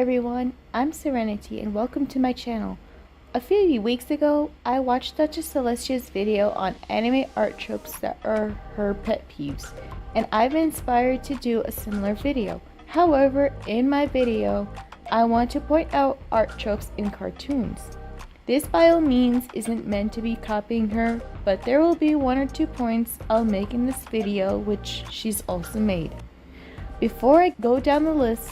everyone, I'm Serenity and welcome to my channel. A few weeks ago, I watched Duchess Celestia's video on anime art tropes that are her pet peeves, and I've been inspired to do a similar video. However, in my video, I want to point out art tropes in cartoons. This by all means isn't meant to be copying her, but there will be 1 or 2 points I'll make in this video which she's also made. Before I go down the list,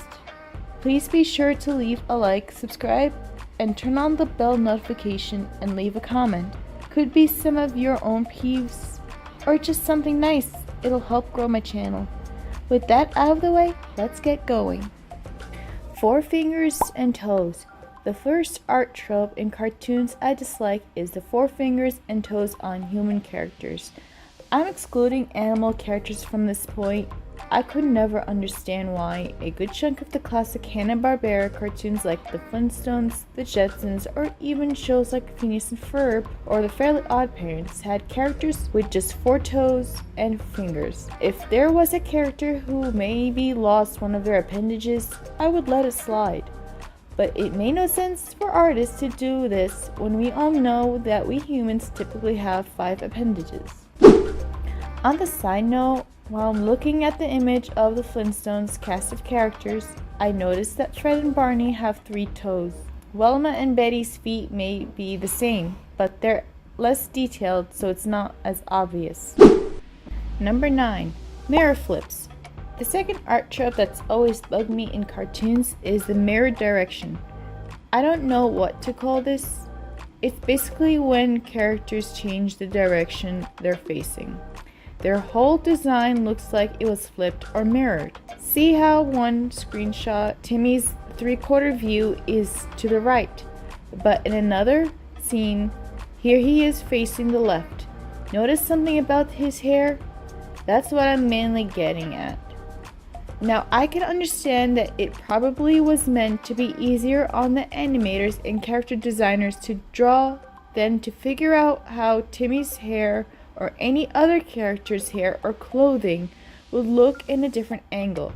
please be sure to leave a like, subscribe, and turn on the bell notification and leave a comment. Could be some of your own peeves or just something nice. It'll help grow my channel. With that out of the way, let's get going. 4 fingers and toes. The first art trope in cartoons I dislike is the 4 fingers and toes on human characters. I'm excluding animal characters from this point. I could never understand why a good chunk of the classic Hanna-Barbera cartoons like the Flintstones, the Jetsons, or even shows like Phineas and Ferb or the Fairly Odd Parents had characters with just 4 toes and fingers. If there was a character who maybe lost one of their appendages, I would let it slide. But it made no sense for artists to do this when we all know that we humans typically have 5 appendages. On the side note, while I'm looking at the image of the Flintstones cast of characters, I noticed that Fred and Barney have 3 toes. Velma and Betty's feet may be the same, but they're less detailed, so it's not as obvious. Number 9. Mirror flips. The second art trope that's always bugged me in cartoons is the mirror direction. I don't know what to call this. It's basically when characters change the direction they're facing. Their whole design looks like it was flipped or mirrored. See how one screenshot, Timmy's 3/4 view is to the right, but in another scene, here he is facing the left. Notice something about his hair? That's what I'm mainly getting at. Now I can understand that it probably was meant to be easier on the animators and character designers to draw than to figure out how Timmy's hair or any other character's hair or clothing would look in a different angle.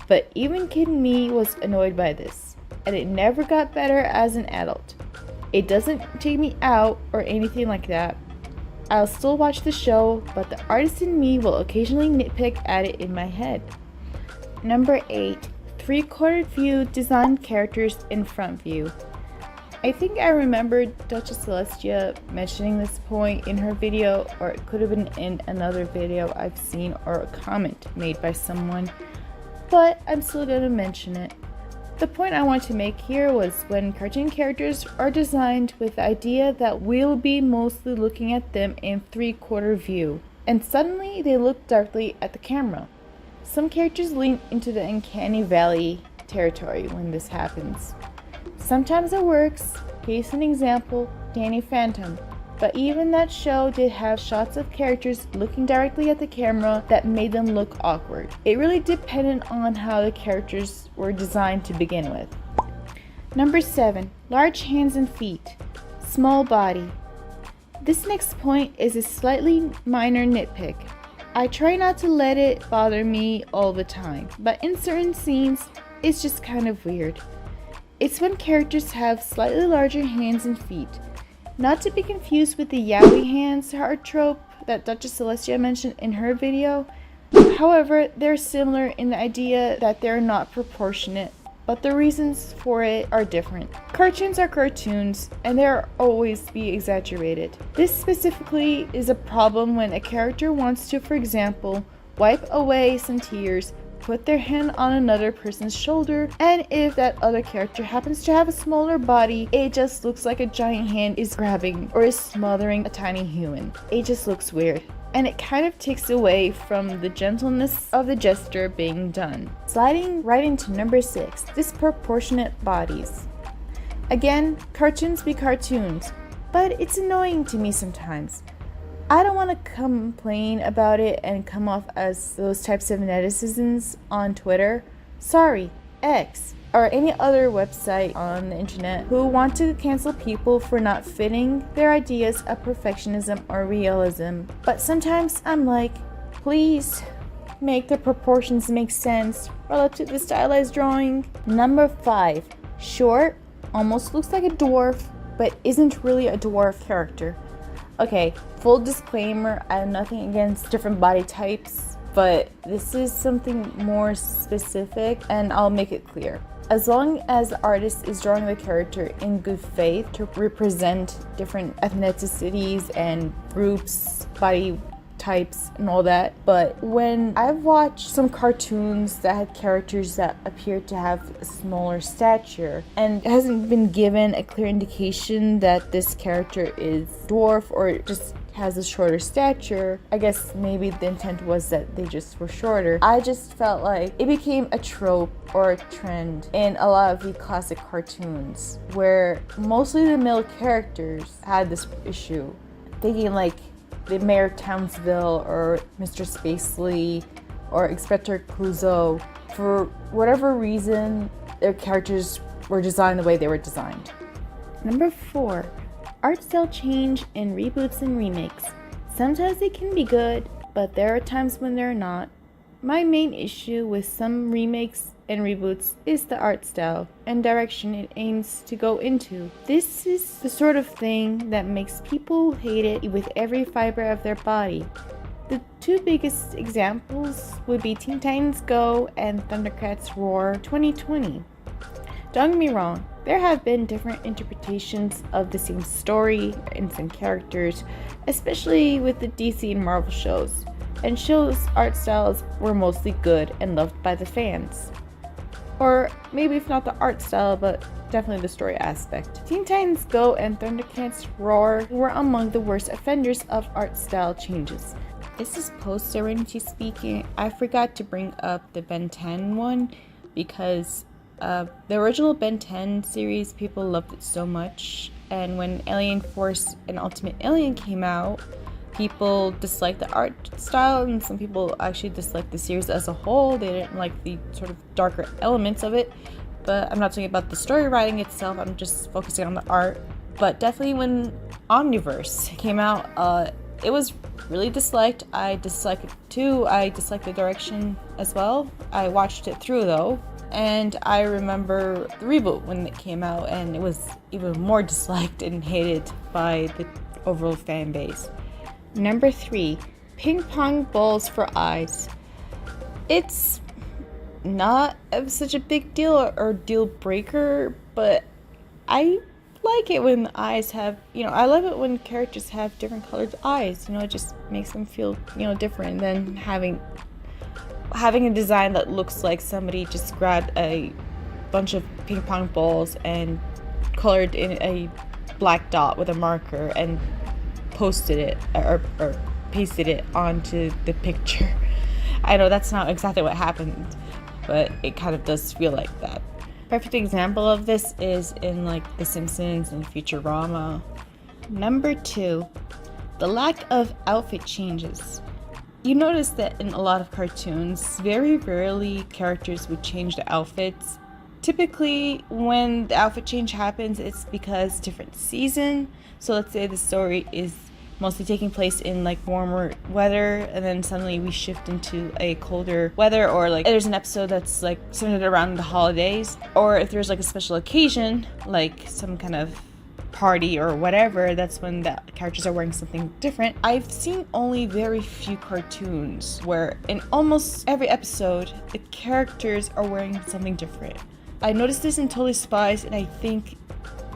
But even kid me was annoyed by this, and it never got better as an adult. It doesn't take me out or anything like that. I'll still watch the show, but the artist in me will occasionally nitpick at it in my head. Number 8. 3/4 view designed characters in front view. I think I remembered Duchess Celestia mentioning this point in her video, or it could have been in another video I've seen or a comment made by someone, but I'm still going to mention it. The point I want to make here was when cartoon characters are designed with the idea that we'll be mostly looking at them in 3/4 view, and suddenly they look directly at the camera. Some characters lean into the uncanny valley territory when this happens. Sometimes it works, case in example, Danny Phantom, but even that show did have shots of characters looking directly at the camera that made them look awkward. It really depended on how the characters were designed to begin with. Number 7. Large hands and feet. Small body. This next point is a slightly minor nitpick. I try not to let it bother me all the time, but in certain scenes, it's just kind of weird. It's when characters have slightly larger hands and feet. Not to be confused with the yaoi hands art trope that Duchess Celestia mentioned in her video. However, they're similar in the idea that they're not proportionate, but the reasons for it are different. Cartoons are cartoons, and they'll always be exaggerated. This specifically is a problem when a character wants to, for example, wipe away some tears, put their hand on another person's shoulder, and if that other character happens to have a smaller body, it just looks like a giant hand is grabbing or is smothering a tiny human. It just looks weird, and it kind of takes away from the gentleness of the gesture being done. Sliding right into number 6, disproportionate bodies. Again, cartoons be cartoons, but it's annoying to me sometimes. I don't want to complain about it and come off as those types of netizens on Twitter, sorry, X, or any other website on the internet who want to cancel people for not fitting their ideas of perfectionism or realism. But sometimes I'm like, please make the proportions make sense, relative to the stylized drawing. Number 5, short, almost looks like a dwarf, but isn't really a dwarf character. Okay, full disclaimer, I have nothing against different body types, but this is something more specific, and I'll make it clear. As long as the artist is drawing the character in good faith to represent different ethnicities and groups, body types and all that, but when I've watched some cartoons that had characters that appear to have a smaller stature and it hasn't been given a clear indication that this character is dwarf or just has a shorter stature, I guess maybe the intent was that they just were shorter. I just felt like it became a trope or a trend in a lot of the classic cartoons where mostly the male characters had this issue, thinking like the Mayor of Townsville or Mr. Spacely or Inspector Clouseau. For whatever reason, their characters were designed the way they were designed. Number 4, art style change in reboots and remakes. Sometimes they can be good, but there are times when they're not. My main issue with some remakes and reboots is the art style and direction it aims to go into. This is the sort of thing that makes people hate it with every fiber of their body. The 2 biggest examples would be Teen Titans Go and Thundercats Roar 2020. Don't get me wrong, there have been different interpretations of the same story and some characters, especially with the DC and Marvel shows, and shows' art styles were mostly good and loved by the fans. Or maybe if not the art style, but definitely the story aspect. Teen Titans Go and Thundercats Roar were among the worst offenders of art style changes. This is post Serenity speaking. I forgot to bring up the Ben 10 one because the original Ben 10 series, people loved it so much, and when Alien Force and Ultimate Alien came out, people disliked the art style, and some people actually disliked the series as a whole. They didn't like the sort of darker elements of it, but I'm not talking about the story writing itself, I'm just focusing on the art. But definitely when Omniverse came out, it was really disliked. I disliked it too. I disliked the direction as well. I watched it through though, and I remember the reboot when it came out, and it was even more disliked and hated by the overall fan base. Number 3, ping pong balls for eyes. It's not such a big deal or deal breaker, but I like it when the eyes have, I love it when characters have different colored eyes. It just makes them feel, different than having a design that looks like somebody just grabbed a bunch of ping pong balls and colored in a black dot with a marker and posted it or pasted it onto the picture. I know that's not exactly what happened, but it kind of does feel like that. Perfect example of this is in like The Simpsons and Futurama. Number 2, the lack of outfit changes. You notice that in a lot of cartoons, very rarely characters would change the outfits. Typically, when the outfit change happens, it's because different season. So let's say the story is mostly taking place in like warmer weather, and then suddenly we shift into a colder weather, or like there's an episode that's like centered around the holidays, or if there's like a special occasion, like some kind of party or whatever, that's when the characters are wearing something different. I've seen only very few cartoons where in almost every episode the characters are wearing something different. I noticed this in Totally Spies, and I think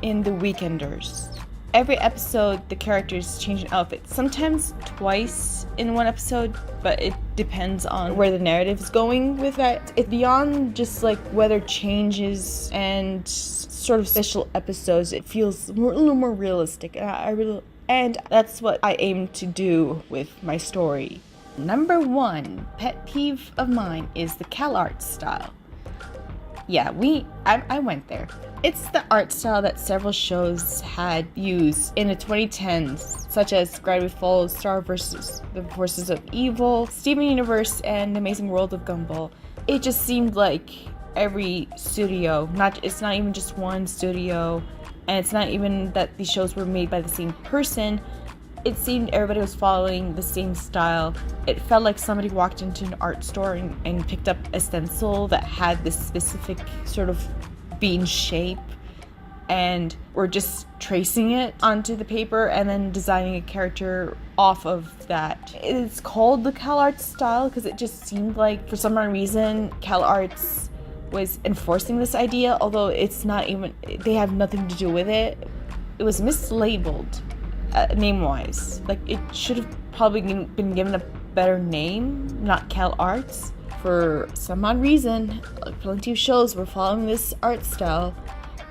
in The Weekenders. Every episode, the characters change an outfit, sometimes twice in one episode, but it depends on where the narrative is going with that. It's beyond just like weather changes and sort of special episodes. It feels a little more realistic, and that's what I aim to do with my story. Number 1 pet peeve of mine is the CalArt style. Yeah, I went there. It's the art style that several shows had used in the 2010s, such as Gravity Falls, Star vs. the Forces of Evil, Steven Universe, and The Amazing World of Gumball. It just seemed like every studio, it's not even just one studio, and it's not even that these shows were made by the same person. It seemed everybody was following the same style. It felt like somebody walked into an art store and picked up a stencil that had this specific sort of bean shape, and we're just tracing it onto the paper and then designing a character off of that. It's called the CalArts style because it just seemed like for some reason CalArts was enforcing this idea, although it's not even, they have nothing to do with it. It was mislabeled name-wise. Like, it should have probably been given a better name, not CalArts. For some odd reason, plenty of shows were following this art style.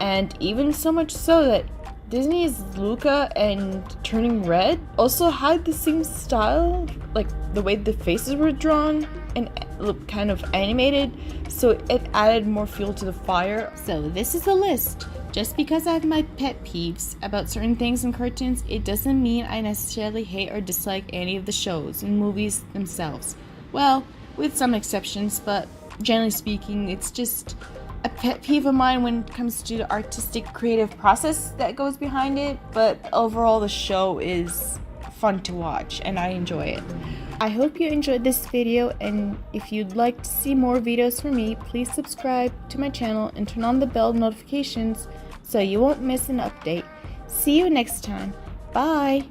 And even so much so that Disney's Luca and Turning Red also had the same style, like the way the faces were drawn and looked kind of animated, so it added more fuel to the fire. So this is a list. Just because I have my pet peeves about certain things in cartoons, it doesn't mean I necessarily hate or dislike any of the shows and movies themselves. Well, with some exceptions, but generally speaking, it's just a pet peeve of mine when it comes to the artistic creative process that goes behind it, but overall the show is fun to watch and I enjoy it. I hope you enjoyed this video, and if you'd like to see more videos from me, please subscribe to my channel and turn on the bell notifications so you won't miss an update. See you next time. Bye!